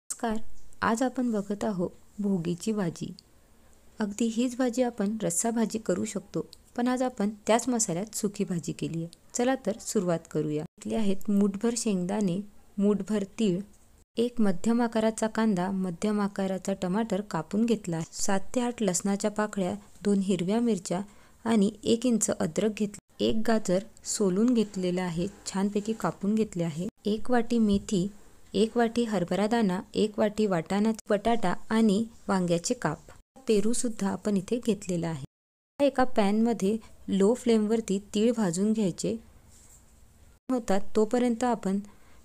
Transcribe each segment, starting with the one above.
नमस्कार. आज आपण बघत आहोत भोगीची भाजी. अगदी हीच भाजी आपण रस्सा भाजी करू शकतो, पण आज आपण त्याच मसाल्यात सुकी भाजी केली आहे. चला तर सुरुवात करूया. घेतले आहेत मूठभर शेंगदाणे, मूठभर तीळ, एक मध्यम आकाराचा कांदा, मध्यम आकाराचा टमाटर कापून घेतला, 7 ते 8 लसणाच्या पाकळ्या, 2 हिरव्या मिरच्या आणि 1 इंच अद्रक घेतली. 1 गाजर सोलून घेतलेला आहे, छानपैकी कापून घेतले आहे. 1 वाटी मेथी, 1 वाटी हरभरा दाणा, 1 वाटी वाटाणा, बटाटा आणि वांग्याचे काप. पेरू सुद्धा आपण इथे घेतलेला आहे. एका पॅनमध्ये लो फ्लेमवरती तीळ भाजून घ्यायचे होतात तोपर्यंत आपण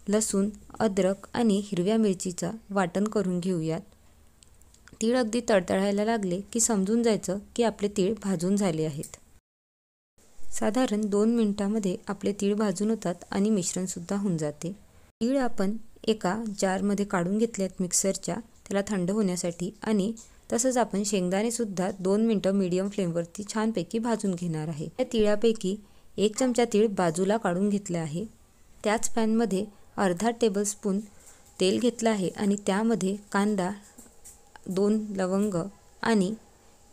लसूण, अद्रक आणि हिरव्या मिरचीचा वाटण करून घेऊयात. तीळ अगदी तळतळायला लागले की समजून जायचं की आपले तीळ भाजून झाले आहेत. साधारण 2 मिनिटांमध्ये आपले तीळ भाजून होतात आणि मिश्रण सुद्धा होऊन जाते. तीळ आपण एका जारमध्ये काढून घेतल्यात मिक्सरच्या, त्याला थंड होण्यासाठी. आणि तसंच आपण शेंगदाणे सुद्धा 2 मिनिटं मीडियम फ्लेमवरती छानपैकी भाजून घेणार आहे. या तिळापैकी 1 चमचा तीळ बाजूला काढून घेतला आहे. त्याच पॅनमध्ये अर्धा टेबलस्पून तेल घेतलं आहे आणि त्यामध्ये कांदा, 2 लवंग आणि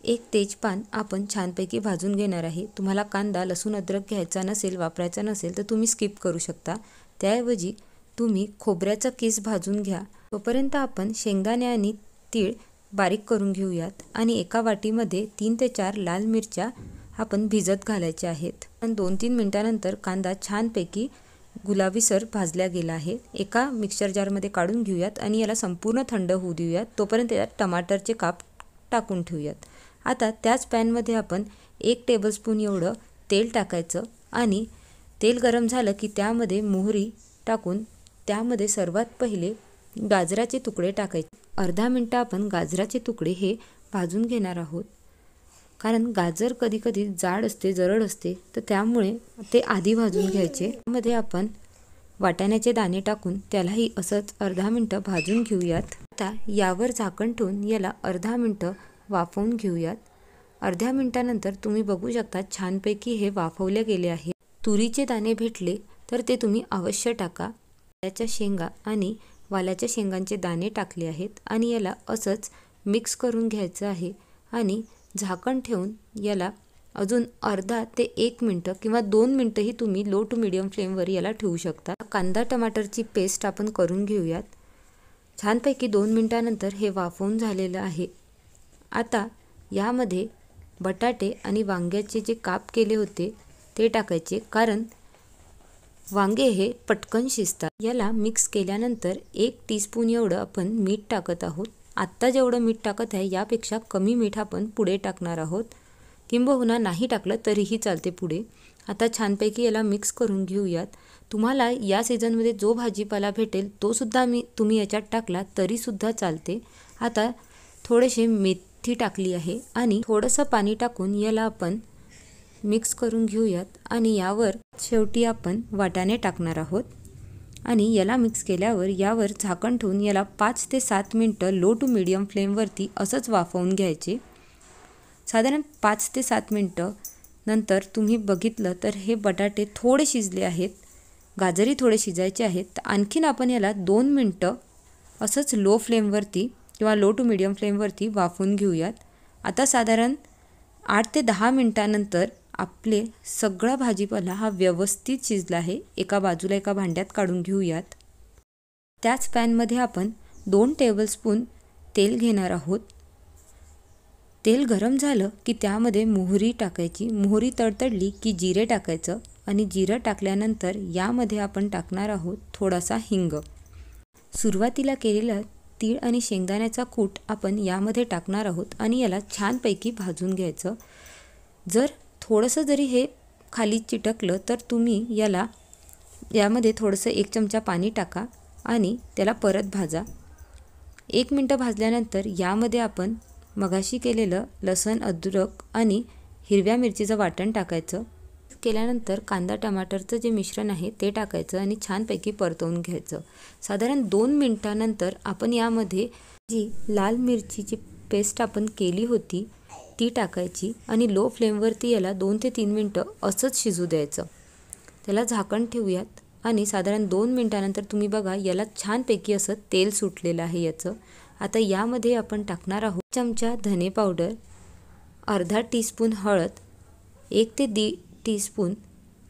1 तेजपान आपण छानपैकी भाजून घेणार आहे. तुम्हाला कांदा, लसूण, अद्रक घ्यायचा नसेल, वापरायचा नसेल तर तुम्ही स्किप करू शकता. त्याऐवजी तुम्ही खोबऱ्याचा किस भाजून घ्या. तोपर्यंत आपण शेंगदाणे आणि तीळ बारीक करून घेऊयात. आणि एका वाटीमध्ये 3 ते 4 लाल मिरच्या आपण भिजत घालायच्या आहेत. पण 2-3 मिनिटांनंतर कांदा छानपैकी गुलाबीसर भाजला गेला आहे. एका मिक्सर जारमध्ये काढून घेऊयात आणि याला संपूर्ण थंड होऊ देऊयात. तोपर्यंत त्यात टमाटरचे काप टाकून ठेवूयात. आता त्याच पॅनमध्ये आपण 1 टेबलस्पून एवढं तेल टाकायचं आणि तेल गरम झालं की त्यामध्ये मोहरी टाकून त्यामध्ये सर्वात पहिले गाजराचे तुकडे टाकायचे. अर्धा मिनिट आपण गाजराचे तुकडे हे भाजून घेणार आहोत, कारण गाजर कधी कधी जाड असते, जरड असते, तर त्यामुळे ते आधी भाजून घ्यायचे. त्यामध्ये आपण वाटाण्याचे दाणे टाकून त्यालाही असंच अर्धा मिनिट भाजून घेऊयात. आता यावर झाकण ठेवून याला अर्धा मिनिट वाफवून घेऊयात. अर्ध्या मिनिटानंतर तुम्ही बघू शकता छानपैकी हे वाफवले गेले आहे. तुरीचे दाणे भेटले तर ते तुम्ही अवश्य टाका. वाल्याच्या शेंगा आणि वाल्याच्या शेंगांचे दाणे टाकले आहेत आणि याला असंच मिक्स करून घ्यायचं आहे. आणि झाकण ठेवून याला अजून अर्धा ते 1 मिनिट किंवा 2 मिनिटंही तुम्ही लो टू मीडियम फ्लेमवर याला ठेवू शकता. कांदा टमाटरची पेस्ट आपण करून घेऊयात. छानपैकी 2 मिनिटानंतर हे वाफवून झालेलं आहे. आता यामध्ये बटाटे आणि वांग्याचे जे काप केले होते ते टाकायचे, कारण वांगे हे पटकन शिजतात. याला मिक्स केल्यानंतर 1 टीस्पून एवढं आपण मीठ टाकत आहोत. आत्ता जेवढं मीठ टाकत आहे यापेक्षा कमी मीठ आपण पुढे टाकणार आहोत, किंबहुना नाही टाकलं तरीही चालते पुढे. आता छानपैकी याला मिक्स करून घेऊयात. तुम्हाला या सीझनमध्ये जो भाजीपाला भेटेल तो सुद्धा तुम्ही याच्यात टाकला तरीसुद्धा चालते. आता थोडेसे मेथी टाकली आहे आणि थोडंसं पाणी टाकून याला आपण मिक्स करून घेऊयात. आणि यावर शेवटी आपण वाटाणे टाकणार आहोत आणि याला मिक्स केल्यावर यावर झाकण ठेवून याला 5 ते 7 मिनिटं लो टू मीडियम फ्लेमवरती असंच वाफवून घ्यायचे. साधारण 5 ते 7 मिनिटं नंतर तुम्ही बघितलं तर हे बटाटे थोडे शिजले आहेत, गाजरही थोडे शिजायचे आहेत. तर आणखीन आपण याला 2 मिनिटं असंच लो फ्लेमवरती किंवा लो टू मीडियम फ्लेमवरती वाफवून घेऊयात. आता साधारण 8 ते 10 मिनिटानंतर आपले सगळा भाजीपाला हा व्यवस्थित शिजला आहे. एका बाजूला एका भांड्यात काढून घेऊयात. त्याच पॅनमध्ये आपण 2 टेबलस्पून तेल घेणार आहोत. तेल गरम झालं की त्यामध्ये मोहरी टाकायची. मोहरी तडतडली की जिरे टाकायचं आणि जिरं टाकल्यानंतर यामध्ये आपण टाकणार आहोत थोडासा हिंग. सुरुवातीला केलेला तीळ आणि शेंगदाण्याचा कूट आपण यामध्ये टाकणार आहोत आणि याला छानपैकी भाजून घ्यायचं. जर थोडंसं जरी हे खाली चिटकलं तर तुम्ही यामध्ये थोडंसं 1 चमचा पाणी टाका आणि त्याला परत भाजा. 1 मिनिट भाजल्यानंतर यामध्ये आपण मगाशी केलेलं लसण, अद्रक आणि हिरव्या मिरचीचं वाटण टाकायचं. केल्यानंतर कांदा टमाटरचं जे मिश्रण आहे ते टाकायचं आणि छानपैकी परतवून घ्यायचं. साधारण 2 मिनिटानंतर आपण यामध्ये जी लाल मिरचीची पेस्ट आपण केली होती ती टाकायची आणि लो फ्लेमवरती याला 2 ते 3 मिनिटं असंच शिजू द्यायचं. त्याला झाकण ठेवूयात आणि साधारण 2 मिनिटानंतर तुम्ही बघा याला छानपैकी असं तेल सुटलेलं आहे याचं. आता यामध्ये आपण टाकणार आहोत चमचा धने पावडर, अर्धा टीस्पून हळद, 1 ते 1.5 टीस्पून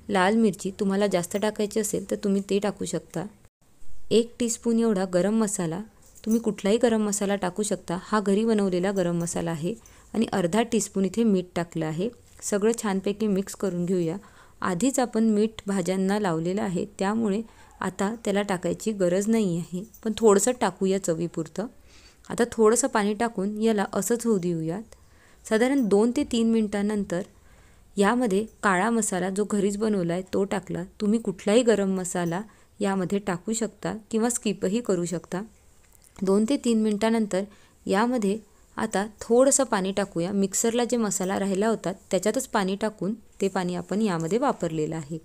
लाल मिरची, तुम्हाला जास्त टाकायची असेल तर तुम्ही ते टाकू शकता. 1 टीस्पून एवढा गरम मसाला, तुम्ही कुठलाही गरम मसाला टाकू शकता, हा घरी बनवलेला गरम मसाला आहे. आणि अर्धा टीस्पून इथे मीठ टाकलं आहे. सगळं छानपैकी मिक्स करून घेऊया. आधीच आपण मीठ भाज्यांना लावलेलं आहे, त्यामुळे आता त्याला टाकायची गरज नाही आहे, पण थोडंसं टाकूया चवीपुरतं. आता थोडंसं पाणी टाकून याला असंच होऊ देऊयात. साधारण 2 ते 3 मिनिटांनंतर यामध्ये काळा मसाला जो घरीच बनवला आहे तो टाकला. तुम्ही कुठलाही गरम मसाला यामध्ये टाकू शकता किंवा स्किपही करू शकता. 2 ते 3 मिनिटांनंतर यामध्ये आता थोडंसं पाणी टाकूया. मिक्सरला जे मसाला राहिला होता त्याच्यातच पाणी टाकून ते पाणी आपण यामध्ये वापरलेलं आहे.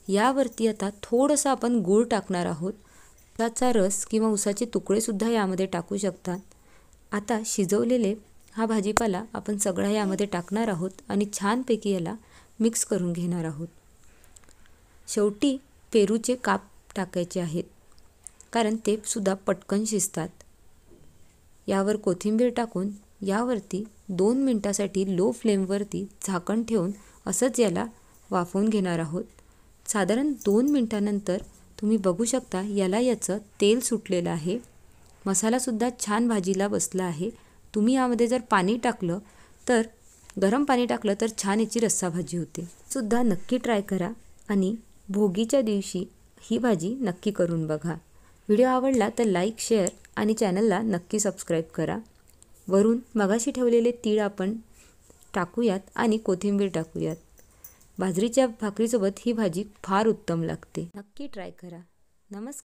यावरती आता थोडंसं आपण गूळ टाकणार आहोत. उसाचा रस किंवा उसाचे तुकडेसुद्धा यामध्ये टाकू शकतात. आता शिजवलेले हा भाजीपाला आपण सगळा यामध्ये टाकणार आहोत आणि छानपैकी याला मिक्स करून घेणार आहोत. शेवटी पेरूचे काप टाकायचे आहेत, कारण ते सुद्धा पटकन शिजतात. यावर कोथिंबीर टाकून यावरती 2 मिनिटासाठी लो फ्लेमवरती झाकण ठेवून असंच याला वाफवून घेणार आहोत. साधारण 2 मिनिटानंतर तुम्ही बघू शकता याला याचं तेल सुटलेलं आहे. मसालासुद्धा छान भाजीला बसला आहे. तुम्ही यामध्ये जर पाणी टाकलं तर गरम पाणी टाकलं तर छान याची रस्सा भाजी होते. सुद्धा नक्की ट्राय करा आणि भोगीच्या दिवशी ही भाजी नक्की करून बघा. व्हिडिओ आवडला तर लाईक, शेअर आणि चॅनलला नक्की सबस्क्राईब करा. वरून मगाशी ठेवलेले तीळ आपण टाकूयात आणि कोथिंबीर टाकूयात. बाजरीच्या भाकरीसोबत ही भाजी फार उत्तम लागते. नक्की ट्राय करा. नमस्कार.